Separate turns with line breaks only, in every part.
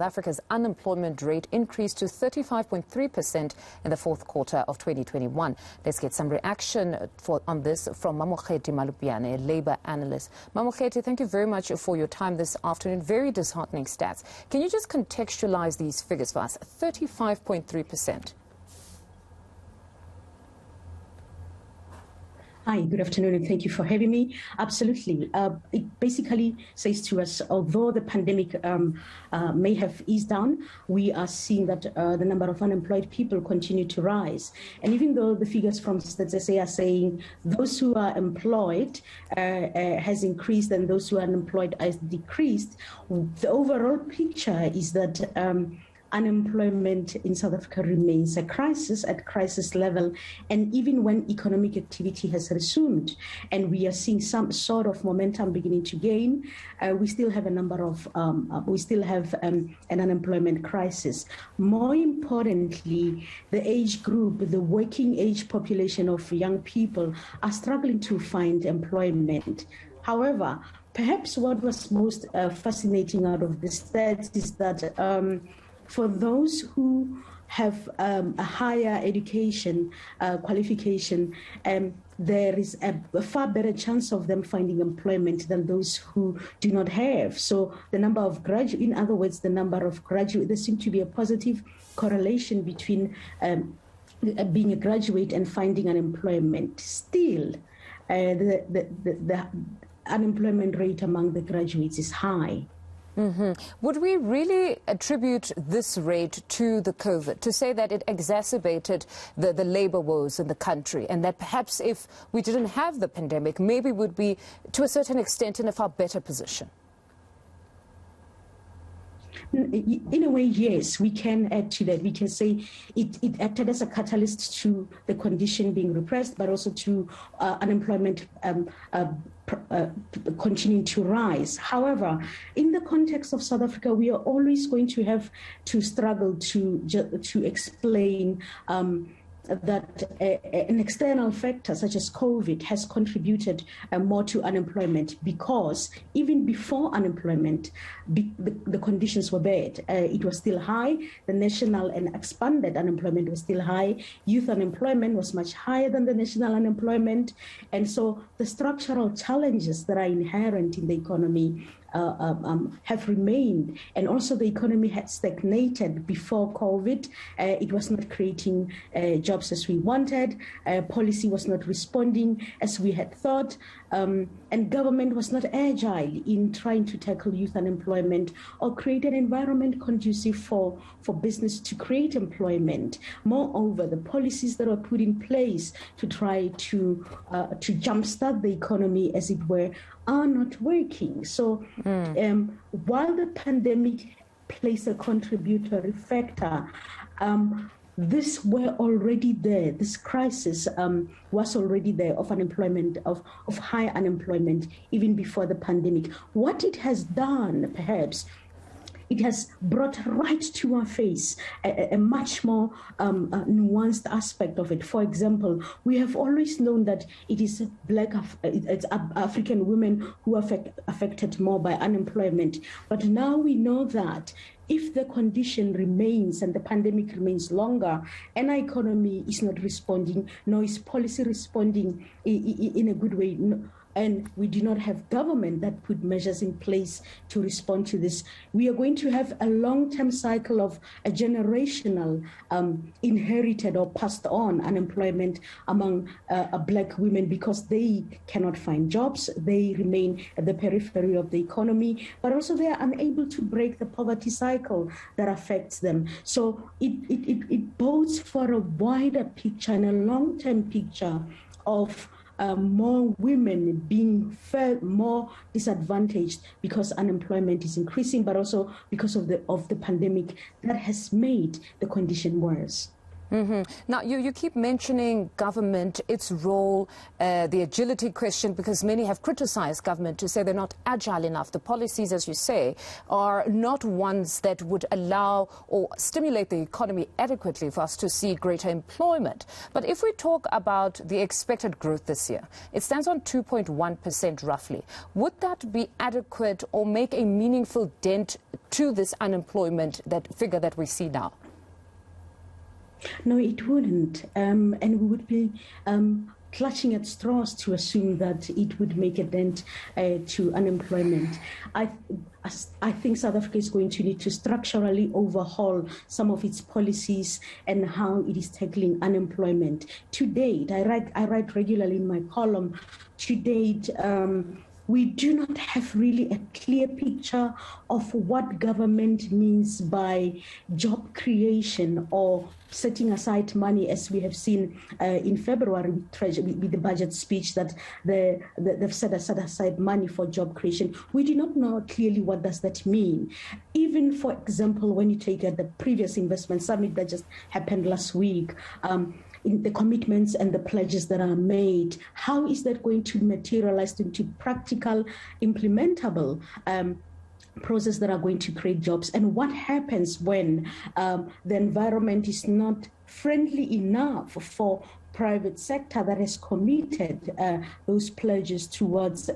Africa's unemployment rate increased to 35.3% in the fourth quarter of 2021. Let's get some reaction on this from Mamokgethi Molopyane, a labor analyst. Mamokgethi, thank you very much for your time this afternoon. Very disheartening stats. Can you just contextualize these figures for us? 35.3%.
Hi, good afternoon, and thank you for having me. Absolutely. It basically says to us, although the pandemic may have eased down, we are seeing that the number of unemployed people continue to rise. And even though the figures from StatSA are saying those who are employed has increased and those who are unemployed has decreased, the overall picture is that unemployment in South Africa remains a crisis at crisis level, and even when economic activity has resumed and we are seeing some sort of momentum beginning to gain, we still have an unemployment crisis. More importantly, the age group, the working age population of young people are struggling to find employment. However, perhaps what was most fascinating out of the stats is that for those who have a higher education qualification, there is a far better chance of them finding employment than those who do not have. So the number of graduates, in other words, the number of graduates, there seems to be a positive correlation between being a graduate and finding unemployment. Still, the unemployment rate among the graduates is high.
Would we really attribute this rate to the COVID, to say that it exacerbated the labor woes in the country, and that perhaps if we didn't have the pandemic, maybe we'd be, to a certain extent, in a far better position?
In a way, yes, we can add to that. We can say it acted as a catalyst to the condition being repressed, but also to unemployment continuing to rise. However, in the context of South Africa, we are always going to have to struggle to explain that an external factor such as COVID has contributed more to unemployment, because even before unemployment, the conditions were bad. It was still high. The national and expanded unemployment was still high. Youth unemployment was much higher than the national unemployment. And so the structural challenges that are inherent in the economy have remained, and also the economy had stagnated before COVID. It was not creating jobs as we wanted. Policy was not responding as we had thought, and government was not agile in trying to tackle youth unemployment or create an environment conducive for business to create employment. Moreover, the policies that were put in place to try to jumpstart the economy, as it were, are not working. So while the pandemic plays a contributory factor, this were already there. This crisis was already there of unemployment, of high unemployment, even before the pandemic. What it has done, perhaps, it has brought right to our face a much more nuanced aspect of it. For example, we have always known that it is it's African women who are affected more by unemployment. But now we know that if the condition remains and the pandemic remains longer, and our economy is not responding, nor is policy responding in a good way, and we do not have government that put measures in place to respond to this, we are going to have a long-term cycle of a generational inherited or passed on unemployment among Black women, because they cannot find jobs, they remain at the periphery of the economy, but also they are unable to break the poverty cycle that affects them. So it bodes for a wider picture and a long-term picture of more women being more disadvantaged because unemployment is increasing, but also because of the pandemic that has made the condition worse.
Now, you keep mentioning government, its role, the agility question, because many have criticized government to say they're not agile enough. The policies, as you say, are not ones that would allow or stimulate the economy adequately for us to see greater employment. But if we talk about the expected growth this year, it stands on 2.1% roughly. Would that be adequate or make a meaningful dent to this unemployment figure that we see now?
No, it wouldn't. And we would be clutching at straws to assume that it would make a dent to unemployment. I think South Africa is going to need to structurally overhaul some of its policies and how it is tackling unemployment. To date, I write regularly in my column, to date, we do not have really a clear picture of what government means by job creation or setting aside money, as we have seen in February with the budget speech that they've set aside money for job creation. We do not know clearly what does that mean. Even, for example, when you take the previous investment summit that just happened last week, in the commitments and the pledges that are made, how is that going to materialize into practical, implementable process that are going to create jobs? And what happens when the environment is not friendly enough for private sector that has committed those pledges towards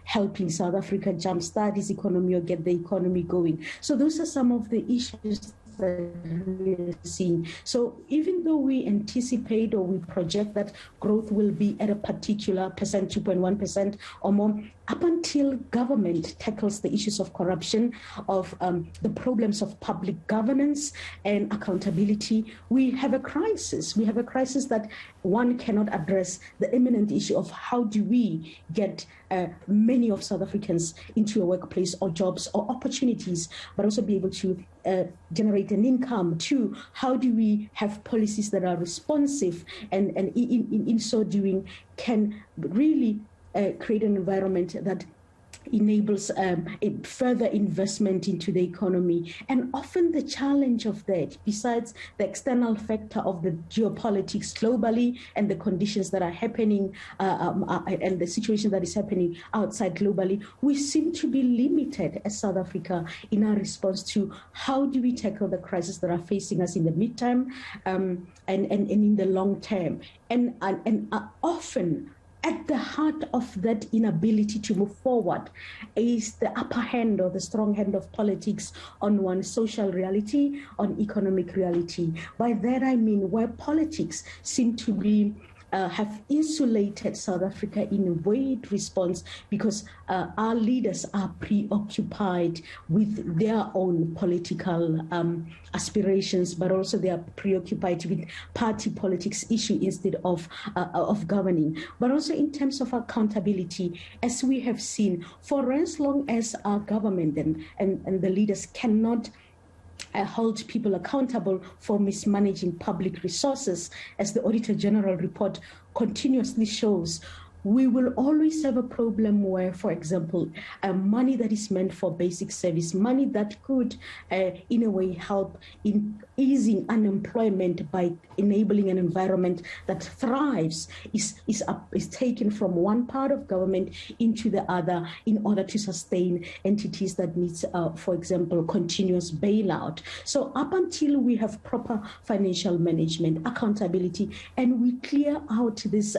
helping South Africa jumpstart its economy or get the economy going? So those are some of the issues that we're seeing. So even though we anticipate or we project that growth will be at a particular percent, 2.1% or more, up until government tackles the issues of corruption, of the problems of public governance and accountability, we have a crisis. We have a crisis that one cannot address the imminent issue of how do we get many of South Africans into a workplace or jobs or opportunities, but also be able to generate an income. Two, how do we have policies that are responsive and in so doing can really create an environment that enables further investment into the economy. And often the challenge of that, besides the external factor of the geopolitics globally and the conditions that are happening and the situation that is happening outside globally, we seem to be limited as South Africa in our response to how do we tackle the crises that are facing us in the midterm and in the long term. And often, at the heart of that inability to move forward is the upper hand or the strong hand of politics on one's social reality, on economic reality. By that I mean where politics seem to be have insulated South Africa in a weighted response because our leaders are preoccupied with their own political aspirations, but also they are preoccupied with party politics issue instead of governing. But also in terms of accountability, as we have seen, for as long as our government and the leaders cannot hold people accountable for mismanaging public resources, as the Auditor General report continuously shows, we will always have a problem where, for example, money that is meant for basic service, money that could, in a way, help in easing unemployment by enabling an environment that thrives, is taken from one part of government into the other in order to sustain entities that needs, for example, continuous bailout. So up until we have proper financial management, accountability, and we clear out this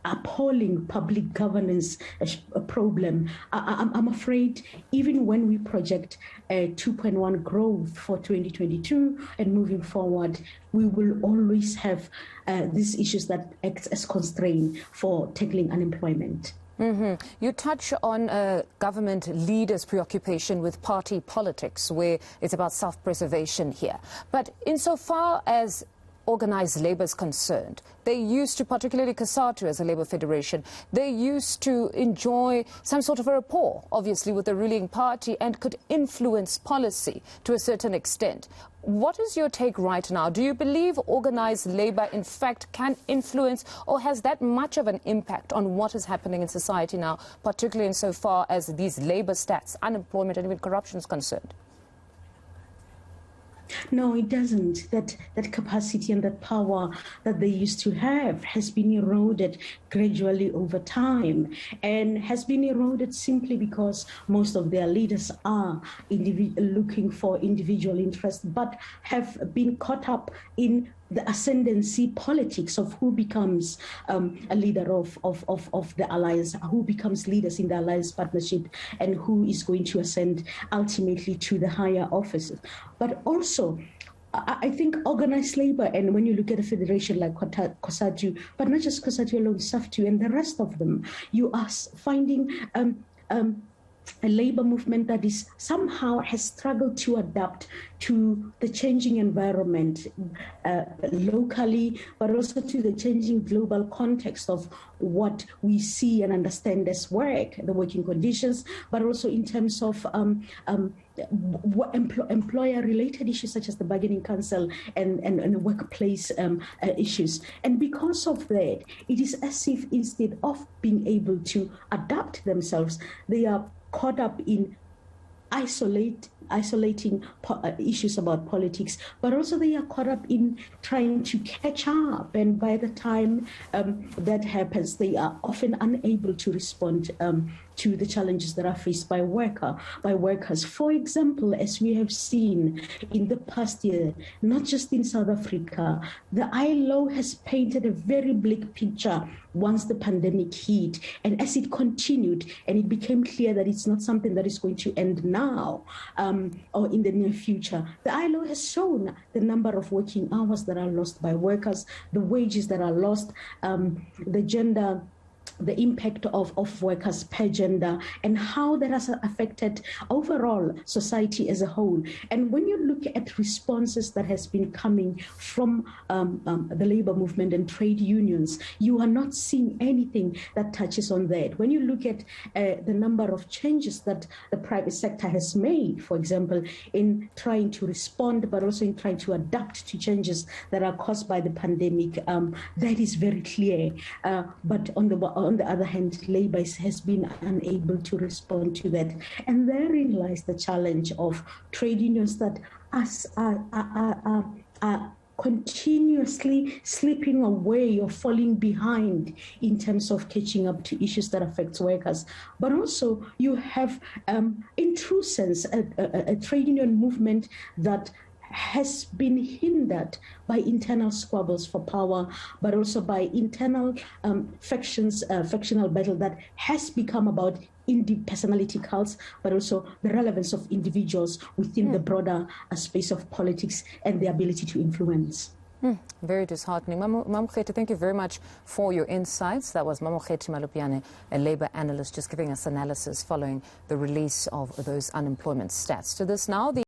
appalling public governance problem, I'm afraid even when we project 2.1 growth for 2022 and moving forward, we will always have these issues that act as constraint for tackling unemployment.
You touch on government leaders' preoccupation with party politics, where it's about self-preservation here. But insofar as organised labour is concerned, they used to, particularly COSATU as a labour federation, they used to enjoy some sort of a rapport, obviously, with the ruling party and could influence policy to a certain extent. What is your take right now? Do you believe organised labour, in fact, can influence, or has that much of an impact on what is happening in society now, particularly insofar as these labour stats, unemployment and even corruption is concerned?
No, it doesn't. That capacity and that power that they used to have has been eroded gradually over time, and has been eroded simply because most of their leaders are looking for individual interest, but have been caught up in the ascendancy politics of who becomes a leader of the alliance, who becomes leaders in the alliance partnership, and who is going to ascend ultimately to the higher offices. But also, I think organized labor, and when you look at a federation like COSATU, but not just COSATU alone, SAFTU and the rest of them, you are finding a labor movement that is somehow has struggled to adapt to the changing environment locally, but also to the changing global context of what we see and understand as work, the working conditions, but also in terms of employer-related issues such as the bargaining council and workplace issues. And because of that, it is as if instead of being able to adapt themselves, they are caught up in isolating issues about politics, but also they are caught up in trying to catch up. And by the time that happens, they are often unable to respond to the challenges that are faced by workers. For example, as we have seen in the past year, not just in South Africa, the ILO has painted a very bleak picture once the pandemic hit, and as it continued, and it became clear that it's not something that is going to end now or in the near future. The ILO has shown the number of working hours that are lost by workers, the wages that are lost, the impact of workers per gender, and how that has affected overall society as a whole. And when you look at responses that has been coming from the labor movement and trade unions, you are not seeing anything that touches on that. When you look at the number of changes that the private sector has made, for example, in trying to respond, but also in trying to adapt to changes that are caused by the pandemic, that is very clear. But on the other hand, labor has been unable to respond to that. And therein lies the challenge of trade unions that are continuously slipping away or falling behind in terms of catching up to issues that affect workers. But also you have, in true sense, a trade union movement that has been hindered by internal squabbles for power, but also by internal factional battle that has become about personality cults, but also the relevance of individuals within the broader space of politics and the ability to influence.
Very disheartening. Mamokgethi, thank you very much for your insights. That was Mamokgethi Molopyane, a labor analyst, just giving us analysis following the release of those unemployment stats. To this now,